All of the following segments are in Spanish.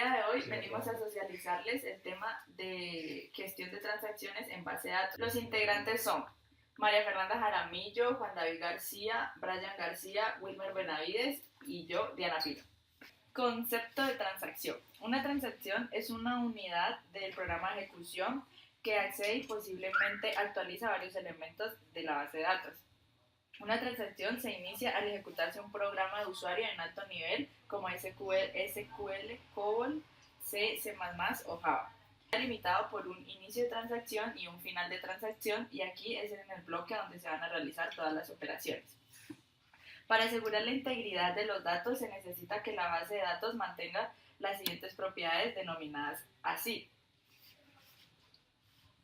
día de hoy venimos a socializarles el tema de gestión de transacciones en base de datos. Los integrantes son María Fernanda Jaramillo, Juan David García, Brian García, Wilmer Benavides y yo, Diana Pino. Concepto de transacción. Una transacción es una unidad del programa de ejecución que accede y posiblemente actualiza varios elementos de la base de datos. Una transacción se inicia al ejecutarse un programa de usuario en alto nivel como SQL, COBOL, C++ o Java. Está limitado por un inicio de transacción y un final de transacción, y aquí es en el bloque donde se van a realizar todas las operaciones. Para asegurar la integridad de los datos se necesita que la base de datos mantenga las siguientes propiedades denominadas así: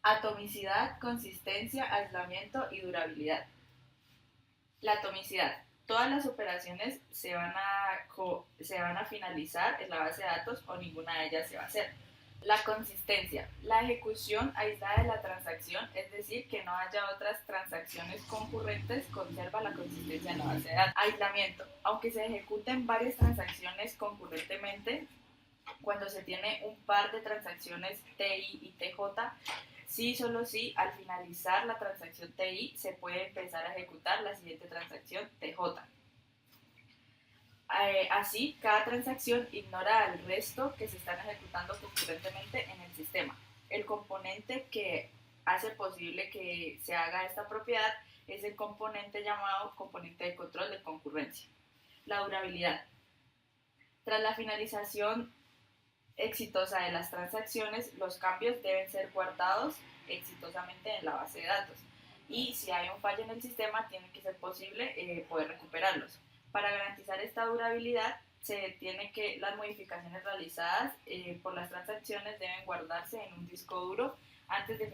atomicidad, consistencia, aislamiento y durabilidad. La atomicidad. Todas las operaciones se van a finalizar en la base de datos o ninguna de ellas se va a hacer. La consistencia. La ejecución aislada de la transacción, es decir, que no haya otras transacciones concurrentes, conserva la consistencia en la base de datos. Aislamiento. Aunque se ejecuten varias transacciones concurrentemente, cuando se tiene un par de transacciones TI y TJ, sí, solo sí, al finalizar la transacción TI se puede empezar a ejecutar la siguiente transacción TJ. Así, cada transacción ignora al resto que se están ejecutando concurrentemente en el sistema. El componente que hace posible que se haga esta propiedad es el componente llamado componente de control de concurrencia. La durabilidad. Tras la finalización exitosa de las transacciones, los cambios deben ser guardados exitosamente en la base de datos, y si hay un fallo en el sistema tiene que ser posible poder recuperarlos. Para garantizar esta durabilidad se tiene que las modificaciones realizadas por las transacciones deben guardarse en un disco duro antes de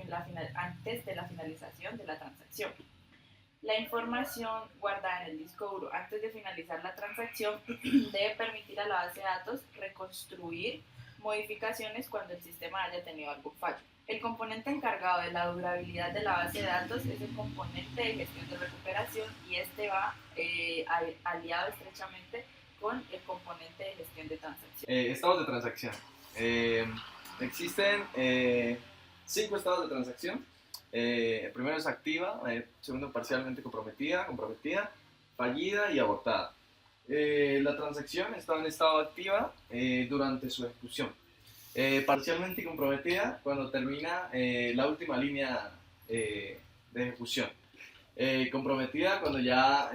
la finalización de la transacción. La información guardada en el disco duro antes de finalizar la transacción debe permitir a la base de datos reconstruir modificaciones cuando el sistema haya tenido algún fallo. El componente encargado de la durabilidad de la base de datos es el componente de gestión de recuperación, y este va aliado estrechamente con el componente de gestión de transacción. Estados de transacción. Existen 5 estados de transacción. El primero es activa, segundo parcialmente comprometida, fallida y abortada. La transacción está en estado activa durante su ejecución. Parcialmente comprometida cuando termina la última línea de ejecución. Comprometida cuando ya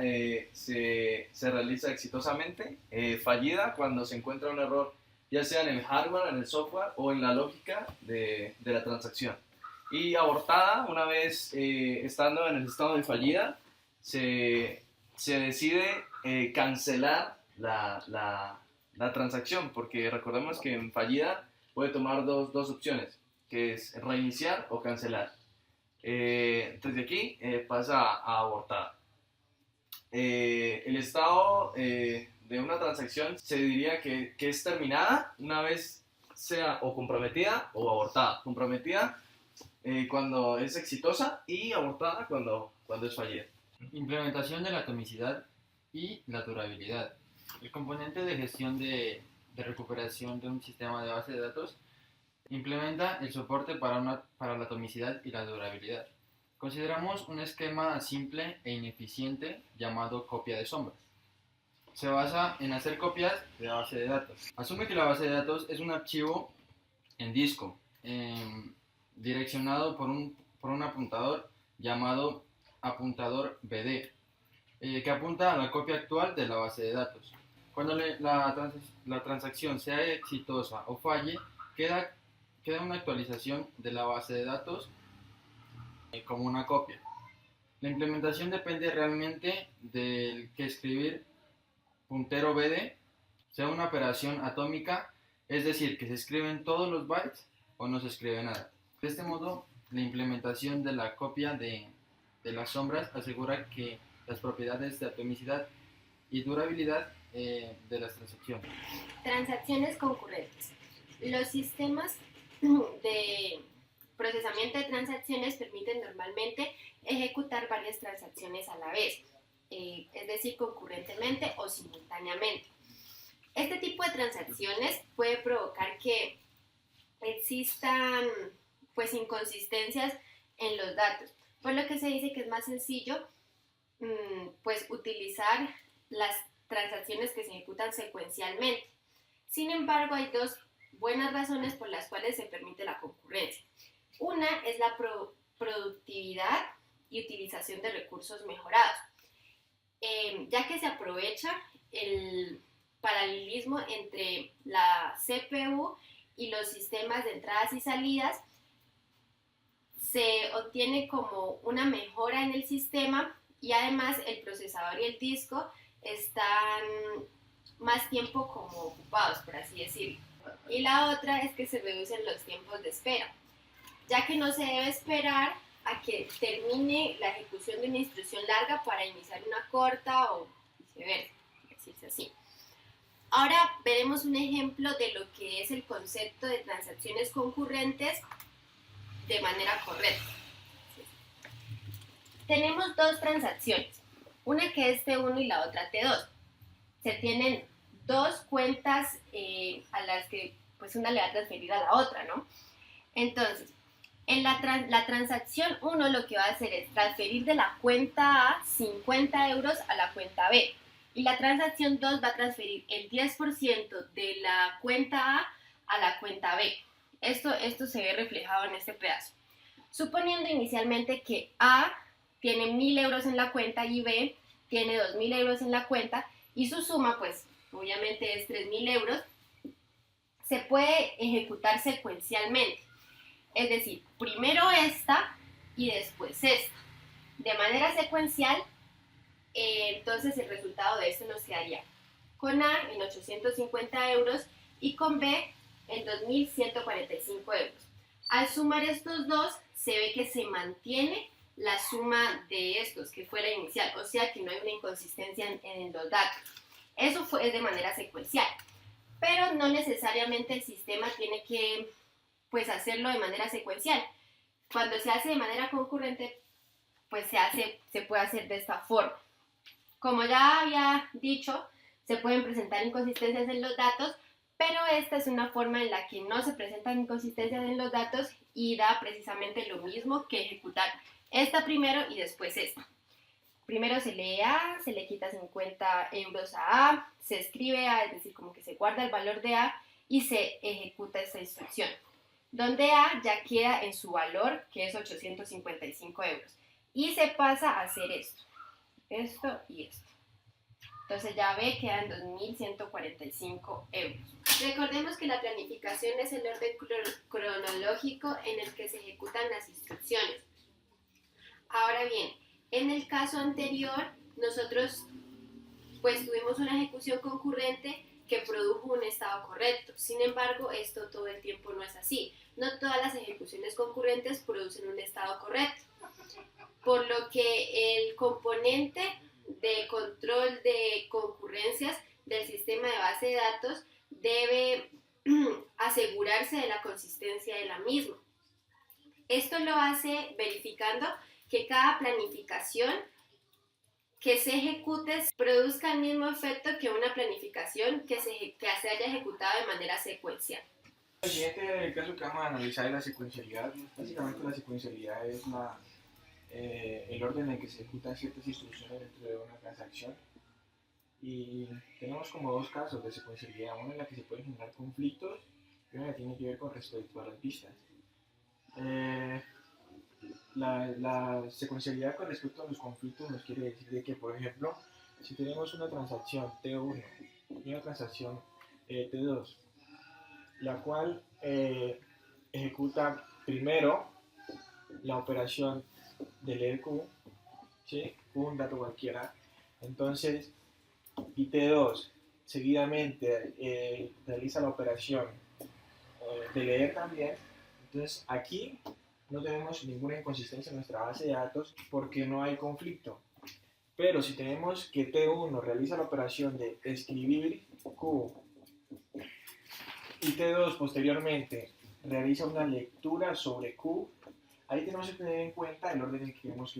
se realiza exitosamente. Fallida cuando se encuentra un error, ya sea en el hardware, en el software o en la lógica de la transacción. Y abortada, una vez estando en el estado de fallida, se decide cancelar la transacción, porque recordemos que en fallida puede tomar dos opciones, que es reiniciar o cancelar. Entonces de aquí pasa a abortada. El estado de una transacción se diría que es terminada una vez sea o comprometida o abortada. Comprometida cuando es exitosa, y abortada cuando es fallida. Implementación de la atomicidad y la durabilidad. El componente de gestión de recuperación de un sistema de base de datos implementa el soporte para la atomicidad y la durabilidad. Consideramos un esquema simple e ineficiente llamado copia de sombras. Se basa en hacer copias de la base de datos. Asume que la base de datos es un archivo en disco, direccionado por un apuntador llamado apuntador BD, que apunta a la copia actual de la base de datos. Cuando la transacción sea exitosa o falle, queda una actualización de la base de datos como una copia. La implementación depende realmente del que escribir puntero BD sea una operación atómica, es decir, que se escriben todos los bytes o no se escribe nada. De este modo, la implementación de la copia de las sombras asegura que las propiedades de atomicidad y durabilidad de las transacciones. Transacciones concurrentes. Los sistemas de procesamiento de transacciones permiten normalmente ejecutar varias transacciones a la vez, es decir, concurrentemente o simultáneamente. Este tipo de transacciones puede provocar que existan pues inconsistencias en los datos, por lo que se dice que es más sencillo pues utilizar las transacciones que se ejecutan secuencialmente. Sin embargo, hay dos buenas razones por las cuales se permite la concurrencia. Una es la productividad y utilización de recursos mejorados, ya que se aprovecha el paralelismo entre la CPU y los sistemas de entradas y salidas. Se obtiene como una mejora en el sistema y además el procesador y el disco están más tiempo como ocupados, por así decirlo. Y la otra es que se reducen los tiempos de espera, ya que no se debe esperar a que termine la ejecución de una instrucción larga para iniciar una corta o viceversa, decirse así. Ahora veremos un ejemplo de lo que es el concepto de transacciones concurrentes de manera correcta. Tenemos dos transacciones, una que es T1 y la otra T2. Se tienen dos cuentas a las que pues una le va a transferir a la otra, ¿no? Entonces, en la transacción 1 lo que va a hacer es transferir de la cuenta A 50 euros a la cuenta B. Y la transacción 2 va a transferir el 10% de la cuenta A la cuenta B. Esto se ve reflejado en este pedazo. Suponiendo inicialmente que A tiene 1.000 euros en la cuenta y B tiene 2.000 euros en la cuenta y su suma, pues, obviamente es 3.000 euros, se puede ejecutar secuencialmente. Es decir, primero esta y después esta. De manera secuencial, entonces el resultado de esto nos quedaría con A en 850 euros y con B en 2.145 euros. Al sumar estos dos, se ve que se mantiene la suma de estos, que fue la inicial, o sea que no hay una inconsistencia en los datos. Eso es de manera secuencial, pero no necesariamente el sistema tiene que pues, hacerlo de manera secuencial. Cuando se hace de manera concurrente, pues se puede hacer de esta forma. Como ya había dicho, se pueden presentar inconsistencias en los datos, pero esta es una forma en la que no se presentan inconsistencias en los datos y da precisamente lo mismo que ejecutar esta primero y después esta. Primero se lee A, se le quita 50 euros a A, se escribe A, es decir, como que se guarda el valor de A y se ejecuta esta instrucción, donde A ya queda en su valor, que es 855 euros. Y se pasa a hacer esto y esto. Entonces ya B queda en 2.145 euros. Recordemos que la planificación es el orden cronológico en el que se ejecutan las instrucciones. Ahora bien, en el caso anterior, nosotros pues tuvimos una ejecución concurrente que produjo un estado correcto. Sin embargo, esto todo el tiempo no es así. No todas las ejecuciones concurrentes producen un estado correcto. Por lo que el componente de control de concurrencias del sistema de base de datos debe asegurarse de la consistencia de la misma. Esto lo hace verificando que cada planificación que se ejecute produzca el mismo efecto que una planificación que se haya ejecutado de manera secuencial. El siguiente caso que vamos a analizar es la secuencialidad. Básicamente la secuencialidad es el orden en que se ejecutan ciertas instrucciones dentro de una transacción. Y tenemos como dos casos de secuencialidad, una en la que se pueden generar conflictos y una que tiene que ver con respecto a las vistas. La secuencialidad con respecto a los conflictos nos quiere decir de que, por ejemplo, si tenemos una transacción T1 y una transacción T2, la cual ejecuta primero la operación de leer Q, ¿sí? Q, un dato cualquiera, entonces, y T2 seguidamente realiza la operación de leer también. Entonces aquí no tenemos ninguna inconsistencia en nuestra base de datos porque no hay conflicto. Pero si tenemos que T1 realiza la operación de escribir Q y T2 posteriormente realiza una lectura sobre Q, ahí tenemos que tener en cuenta el orden en que queremos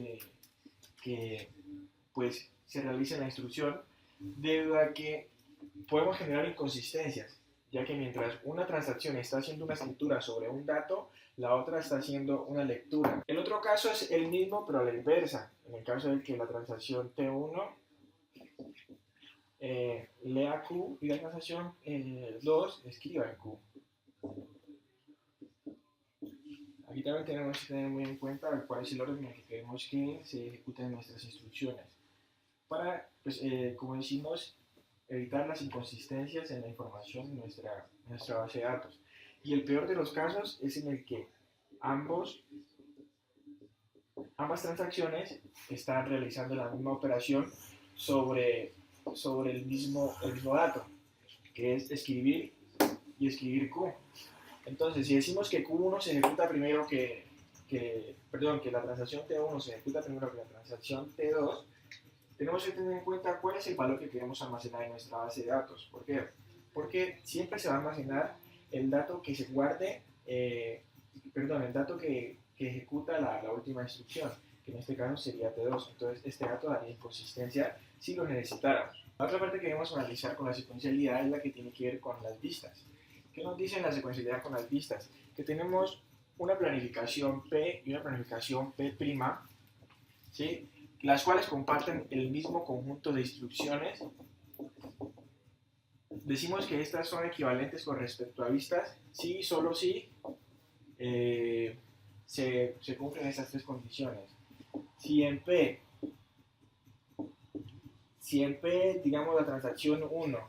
que pues, se realice la instrucción, debido a que podemos generar inconsistencias, ya que mientras una transacción está haciendo una escritura sobre un dato, la otra está haciendo una lectura. El otro caso es el mismo, pero a la inversa. En el caso de que la transacción T1 lea Q y la transacción 2 escriba en Q. Aquí también tenemos que tener muy en cuenta cuál es el orden en el que queremos que se ejecuten nuestras instrucciones. Para, pues, como decimos, evitar las inconsistencias en la información de nuestra base de datos. Y el peor de los casos es en el que ambas transacciones están realizando la misma operación sobre el mismo dato, que es escribir y escribir Q. Entonces, si decimos que Q1 se ejecuta primero que la transacción T1 se ejecuta primero que la transacción T2, tenemos que tener en cuenta cuál es el valor que queremos almacenar en nuestra base de datos. ¿Por qué? Porque siempre se va a almacenar el dato que se guarde, el dato que ejecuta la última instrucción, que en este caso sería T2. Entonces, este dato daría inconsistencia si lo necesitáramos. La otra parte que queremos analizar con la secuencialidad es la que tiene que ver con las vistas. ¿Qué nos dice la secuencialidad con las vistas? Que tenemos una planificación P y una planificación P', ¿sí? Las cuales comparten el mismo conjunto de instrucciones. Decimos que estas son equivalentes con respecto a vistas si y solo si se cumplen estas tres condiciones. Si en P, digamos, la transacción 1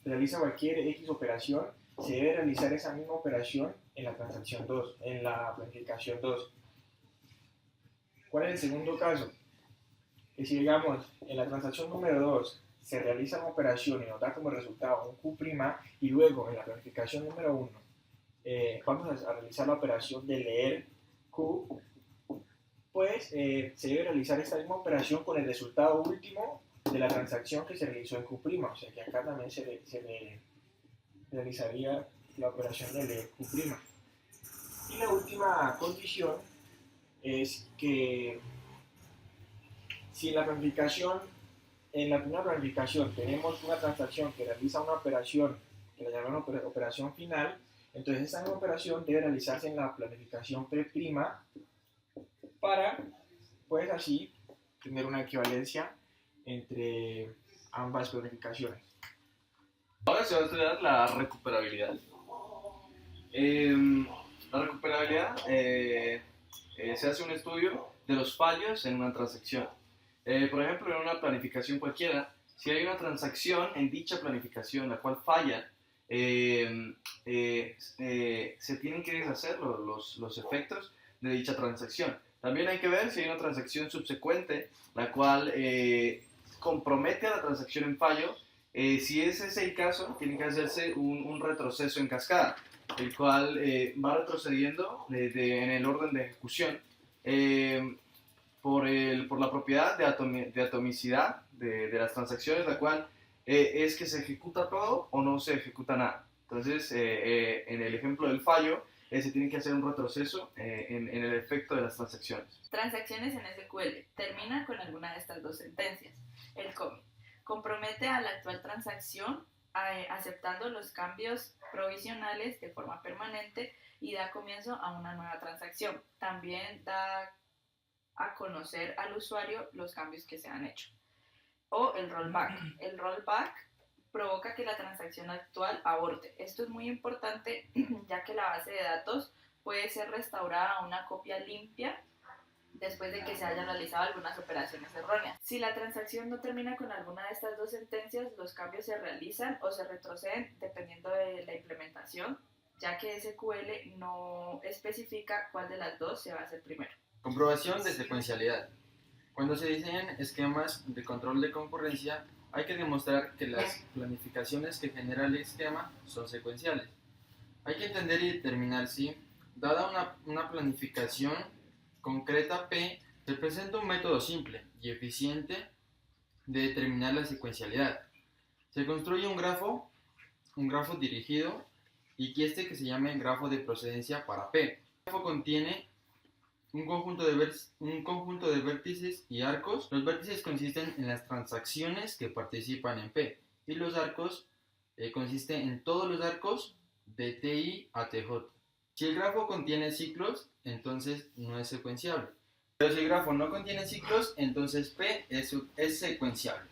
realiza cualquier X operación, se debe realizar esa misma operación en la transacción 2, en la planificación 2. ¿Cuál es el segundo caso? Que si, digamos, en la transacción número 2 se realiza una operación y nos da como resultado un Q' y luego en la planificación número 1 vamos a realizar la operación de leer Q, pues se debe realizar esta misma operación con el resultado último de la transacción que se realizó en Q', o sea que acá también se realizaría la operación de leer Q'. Y la última condición es que si en la primera planificación tenemos una transacción que realiza una operación que la llamamos operación final, entonces esta misma operación debe realizarse en la planificación P' para, pues así, tener una equivalencia entre ambas planificaciones. Ahora se va a estudiar la recuperabilidad. La recuperabilidad se hace un estudio de los fallos en una transacción. Por ejemplo, en una planificación cualquiera, si hay una transacción en dicha planificación la cual falla, se tienen que deshacer los efectos de dicha transacción. También hay que ver si hay una transacción subsecuente la cual compromete a la transacción en fallo. Si ese es el caso, tiene que hacerse un retroceso en cascada, el cual va retrocediendo en el orden de ejecución por la propiedad de atomicidad de las transacciones, la cual es que se ejecuta todo o no se ejecuta nada. Entonces, en el ejemplo del fallo, se tiene que hacer un retroceso en el efecto de las transacciones. Transacciones en SQL. Termina con alguna de estas dos sentencias. El commit compromete a la actual transacción aceptando los cambios provisionales de forma permanente y da comienzo a una nueva transacción. También da a conocer al usuario los cambios que se han hecho. O el rollback. El rollback provoca que la transacción actual aborte. Esto es muy importante ya que la base de datos puede ser restaurada a una copia limpia después de que se hayan realizado algunas operaciones erróneas. Si la transacción no termina con alguna de estas dos sentencias, los cambios se realizan o se retroceden dependiendo de la implementación, ya que SQL no especifica cuál de las dos se va a hacer primero. Comprobación de secuencialidad. Cuando se diseñan esquemas de control de concurrencia, hay que demostrar que las planificaciones que genera el esquema son secuenciales. Hay que entender y determinar si, dada una planificación concreta P, representa un método simple y eficiente de determinar la secuencialidad. Se construye un grafo dirigido y que se llame grafo de procedencia para P. El grafo contiene un conjunto de vértices y arcos. Los vértices consisten en las transacciones que participan en P Y los arcos consiste en todos los arcos de TI a TJ. Si el grafo contiene ciclos, entonces no es secuenciable. Pero si el grafo no contiene ciclos, entonces P es secuenciable.